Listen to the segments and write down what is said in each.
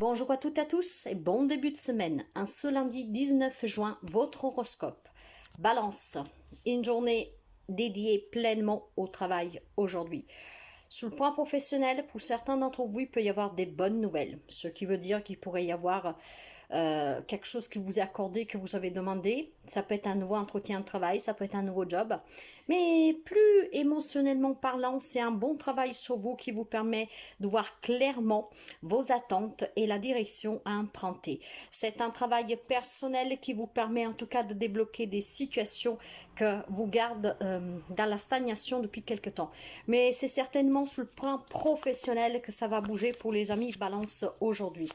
Bonjour à toutes et à tous et bon début de semaine. Ce lundi 19 juin, votre horoscope. Balance, une journée dédiée pleinement au travail aujourd'hui. Sur le point professionnel, pour certains d'entre vous, il peut y avoir des bonnes nouvelles, ce qui veut dire qu'il pourrait y avoir quelque chose qui vous est accordé, que vous avez demandé. Ça peut être un nouveau entretien de travail, ça peut être un nouveau job. Mais plus émotionnellement parlant, c'est un bon travail sur vous qui vous permet de voir clairement vos attentes et la direction à emprunter. C'est un travail personnel qui vous permet en tout cas de débloquer des situations que vous gardent dans la stagnation depuis quelque temps. Mais c'est certainement sur le plan professionnel que ça va bouger pour les amis Balance aujourd'hui.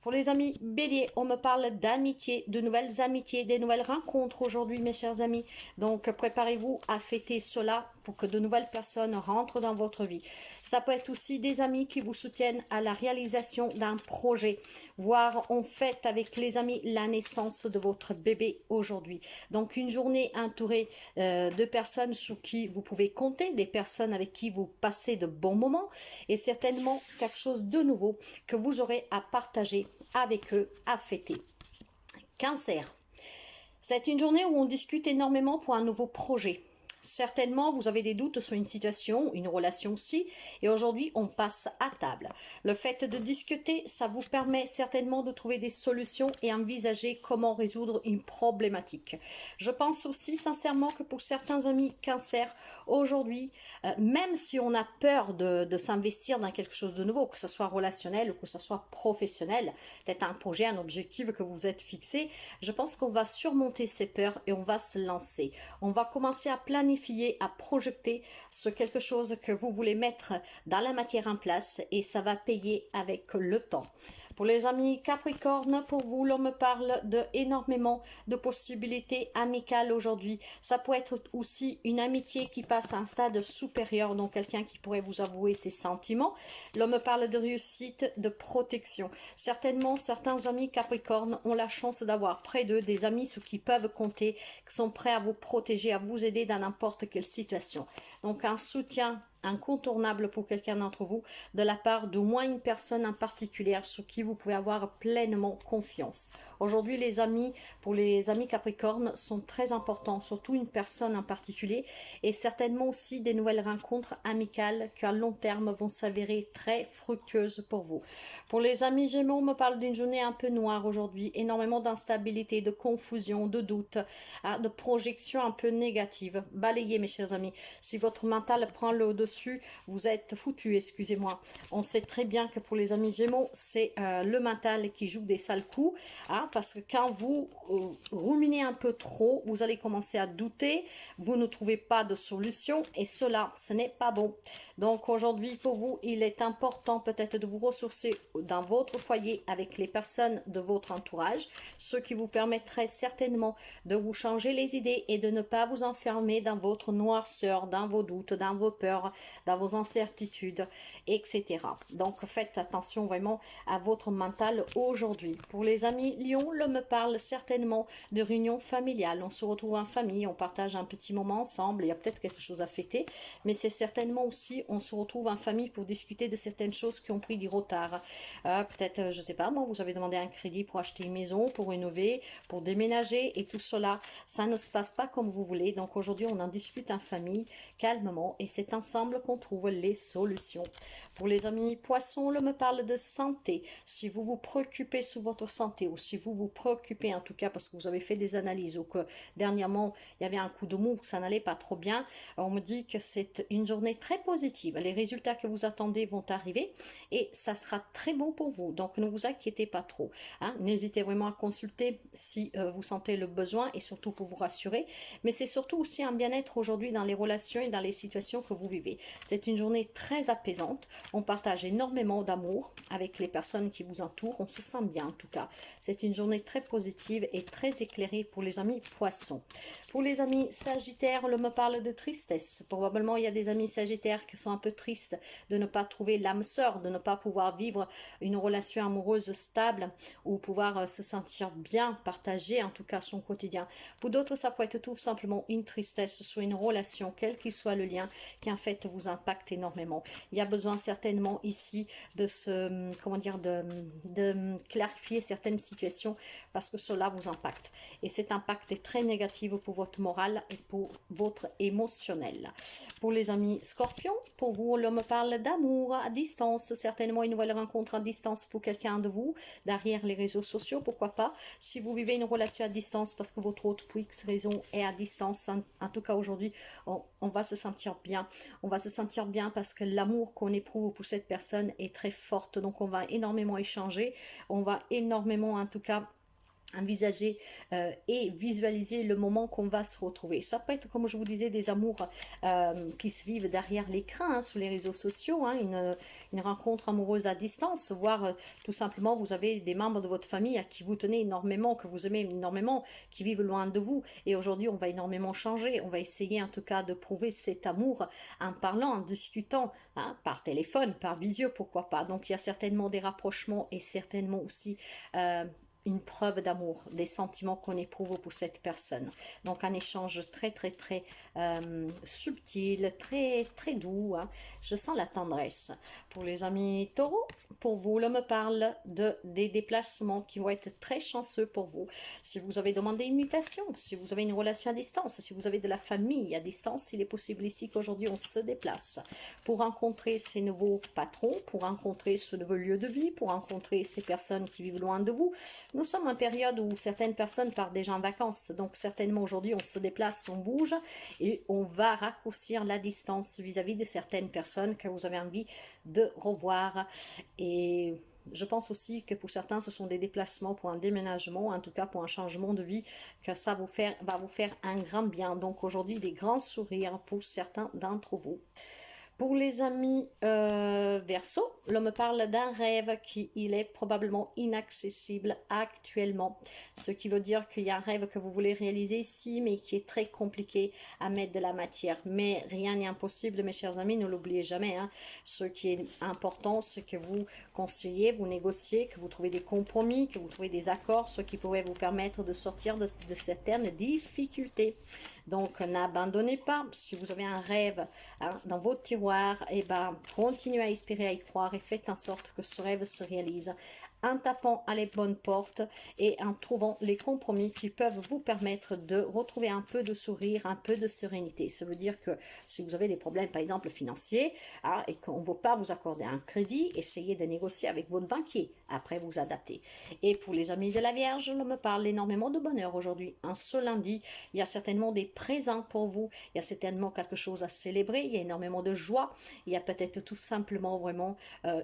Pour les amis Bélier, on me parle d'amitié, de nouvelles amitiés, des nouvelles rencontres aujourd'hui, mes chers amis. Donc, préparez-vous à fêter cela pour que de nouvelles personnes rentrent dans votre vie. Ça peut être aussi des amis qui vous soutiennent à la réalisation d'un projet, voire on fête avec les amis la naissance de votre bébé aujourd'hui. Donc, une journée entourée de personnes sur qui vous pouvez compter, des personnes avec qui vous passez de bons moments et certainement quelque chose de nouveau que vous aurez à partager avec eux, à fêter. Cancer. C'est une journée où on discute énormément pour un nouveau projet. Certainement, vous avez des doutes sur une situation, une relation aussi, et aujourd'hui, on passe à table. Le fait de discuter, ça vous permet certainement de trouver des solutions et envisager comment résoudre une problématique. Je pense aussi sincèrement que pour certains amis Cancer, aujourd'hui, même si on a peur de s'investir dans quelque chose de nouveau, que ce soit relationnel ou que ce soit professionnel, peut-être un projet, un objectif que vous êtes fixé, je pense qu'on va surmonter ces peurs et on va se lancer. On va commencer à planifier, à projeter sur quelque chose que vous voulez mettre dans la matière en place et ça va payer avec le temps. Pour les amis Capricorne, pour vous, l'on me parle de énormément de possibilités amicales aujourd'hui. Ça peut être aussi une amitié qui passe à un stade supérieur, donc quelqu'un qui pourrait vous avouer ses sentiments. L'on me parle de réussite, de protection. Certainement, certains amis Capricorne ont la chance d'avoir près d'eux des amis sur qui peuvent compter, qui sont prêts à vous protéger, à vous aider dans n'importe quelle situation. Donc un soutien incontournable pour quelqu'un d'entre vous de la part d'au moins une personne en particulier sur qui vous pouvez avoir pleinement confiance. Aujourd'hui, les amis, pour les amis Capricorne, sont très importants, surtout une personne en particulier et certainement aussi des nouvelles rencontres amicales qui à long terme vont s'avérer très fructueuses pour vous. Pour les amis Gémeaux, on me parle d'une journée un peu noire aujourd'hui, énormément d'instabilité, de confusion, de doute, de projections un peu négatives. Balayez mes chers amis, si votre mental prend le dessus, vous êtes foutu, excusez-moi. On sait très bien que pour les amis Gémeaux, c'est le mental qui joue des sales coups, parce que quand vous ruminez un peu trop, vous allez commencer à douter, vous ne trouvez pas de solution et cela, ce n'est pas bon. Donc aujourd'hui, pour vous, il est important peut-être de vous ressourcer dans votre foyer avec les personnes de votre entourage, ce qui vous permettrait certainement de vous changer les idées et de ne pas vous enfermer dans votre noirceur, dans vos doutes, dans vos peurs, dans vos incertitudes, etc. Donc faites attention vraiment à votre mental aujourd'hui. Pour les amis Lion, l'homme me parle certainement de réunions familiales. On se retrouve en famille, on partage un petit moment ensemble, il y a peut-être quelque chose à fêter, mais c'est certainement aussi, on se retrouve en famille pour discuter de certaines choses qui ont pris du retard. Peut-être, je sais pas, moi, vous avez demandé un crédit pour acheter une maison, pour rénover, pour déménager, et tout cela, ça ne se passe pas comme vous voulez. Donc aujourd'hui, on en discute en famille, calmement, et c'est ensemble qu'on trouve les solutions. Pour les amis Poissons, l'on me parle de santé. Si vous vous préoccupez sur votre santé, ou si vous vous préoccupez en tout cas parce que vous avez fait des analyses, ou que dernièrement, il y avait un coup de mou, que ça n'allait pas trop bien, on me dit que c'est une journée très positive. Les résultats que vous attendez vont arriver et ça sera très bon pour vous. Donc ne vous inquiétez pas trop. N'hésitez vraiment à consulter si vous sentez le besoin et surtout pour vous rassurer. Mais c'est surtout aussi un bien-être aujourd'hui dans les relations et dans les situations que vous vivez. C'est une journée très apaisante. On partage énormément d'amour avec les personnes qui vous entourent. On se sent bien en tout cas. C'est une journée très positive et très éclairée pour les amis Poissons. Pour les amis Sagittaires, on me parle de tristesse. Probablement, il y a des amis Sagittaires qui sont un peu tristes de ne pas trouver l'âme sœur, de ne pas pouvoir vivre une relation amoureuse stable ou pouvoir se sentir bien, partager en tout cas son quotidien. Pour d'autres, ça peut être tout simplement une tristesse sur une relation, quel qu'il soit le lien, qui en fait vous impacte énormément. Il y a besoin certainement ici de se, comment dire, de clarifier certaines situations parce que cela vous impacte. Et cet impact est très négatif pour votre morale et pour votre émotionnel. Pour les amis Scorpions, pour vous, l'homme me parle d'amour à distance, certainement une nouvelle rencontre à distance pour quelqu'un de vous, derrière les réseaux sociaux, pourquoi pas. Si vous vivez une relation à distance parce que votre autre pour X raison est à distance, en tout cas aujourd'hui, on va se sentir bien. On va se sentir bien parce que l'amour qu'on éprouve pour cette personne est très forte. Donc on va énormément échanger, on va énormément en tout cas envisager et visualiser le moment qu'on va se retrouver. Ça peut être, comme je vous disais, des amours qui se vivent derrière l'écran, hein, sur les réseaux sociaux, hein, une rencontre amoureuse à distance, voire tout simplement vous avez des membres de votre famille à qui vous tenez énormément, que vous aimez énormément, qui vivent loin de vous, et aujourd'hui on va énormément changer, on va essayer en tout cas de prouver cet amour en parlant, en discutant, hein, par téléphone, par visio, pourquoi pas. Donc il y a certainement des rapprochements et certainement aussi une preuve d'amour, des sentiments qu'on éprouve pour cette personne. Donc un échange très subtil, très doux, hein. Je sens la tendresse. Pour les amis taureaux, pour vous, l'homme me parle des déplacements qui vont être très chanceux pour vous. Si vous avez demandé une mutation, si vous avez une relation à distance, si vous avez de la famille à distance, il est possible ici qu'aujourd'hui on se déplace pour rencontrer ces nouveaux patrons, pour rencontrer ce nouveau lieu de vie, pour rencontrer ces personnes qui vivent loin de vous. Nous sommes en période où certaines personnes partent déjà en vacances, donc certainement aujourd'hui on se déplace, on bouge et on va raccourcir la distance vis-à-vis de certaines personnes que vous avez envie de revoir. Et je pense aussi que pour certains ce sont des déplacements pour un déménagement, en tout cas pour un changement de vie, que ça va vous faire un grand bien. Donc aujourd'hui des grands sourires pour certains d'entre vous. Pour les amis Verseau, l'homme me parle d'un rêve qui il est probablement inaccessible actuellement. Ce qui veut dire qu'il y a un rêve que vous voulez réaliser ici, mais qui est très compliqué à mettre de la matière. Mais rien n'est impossible, mes chers amis, ne l'oubliez jamais, hein. Ce qui est important, c'est que vous conseillez, vous négociez, que vous trouvez des compromis, que vous trouvez des accords, ce qui pourrait vous permettre de sortir de certaines difficultés. Donc, n'abandonnez pas. Si vous avez un rêve, hein, dans votre tiroir, et ben, continuez à espérer, à y croire et faites en sorte que ce rêve se réalise en tapant à les bonnes portes et en trouvant les compromis qui peuvent vous permettre de retrouver un peu de sourire, un peu de sérénité. Ça veut dire que si vous avez des problèmes, par exemple, financiers, hein, et qu'on ne veut pas vous accorder un crédit, essayez de négocier avec votre banquier. Après, vous adaptez. Et pour les amis de la Vierge, on me parle énormément de bonheur aujourd'hui. Ce lundi, il y a certainement des présents pour vous. Il y a certainement quelque chose à célébrer. Il y a énormément de joie. Il y a peut-être tout simplement vraiment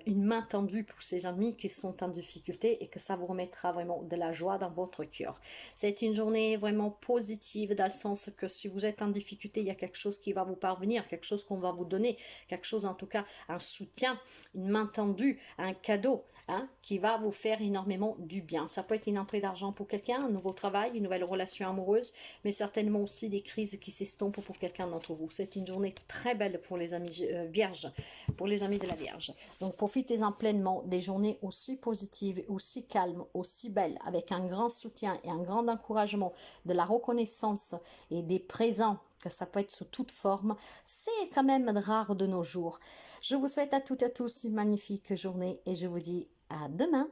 une main tendue pour ces amis qui sont en difficulté et que ça vous remettra vraiment de la joie dans votre cœur. C'est une journée vraiment positive dans le sens que si vous êtes en difficulté, il y a quelque chose qui va vous parvenir, quelque chose qu'on va vous donner, quelque chose en tout cas, un soutien, une main tendue, un cadeau. Hein, qui va vous faire énormément du bien. Ça peut être une entrée d'argent pour quelqu'un, un nouveau travail, une nouvelle relation amoureuse, mais certainement aussi des crises qui s'estompent pour quelqu'un d'entre vous. C'est une journée très belle pour les amis vierges, pour les amis de la Vierge. Donc profitez-en pleinement des journées aussi positives, aussi calmes, aussi belles, avec un grand soutien et un grand encouragement, de la reconnaissance et des présents, que ça peut être sous toute forme. C'est quand même rare de nos jours. Je vous souhaite à toutes et à tous une magnifique journée et je vous dis à demain.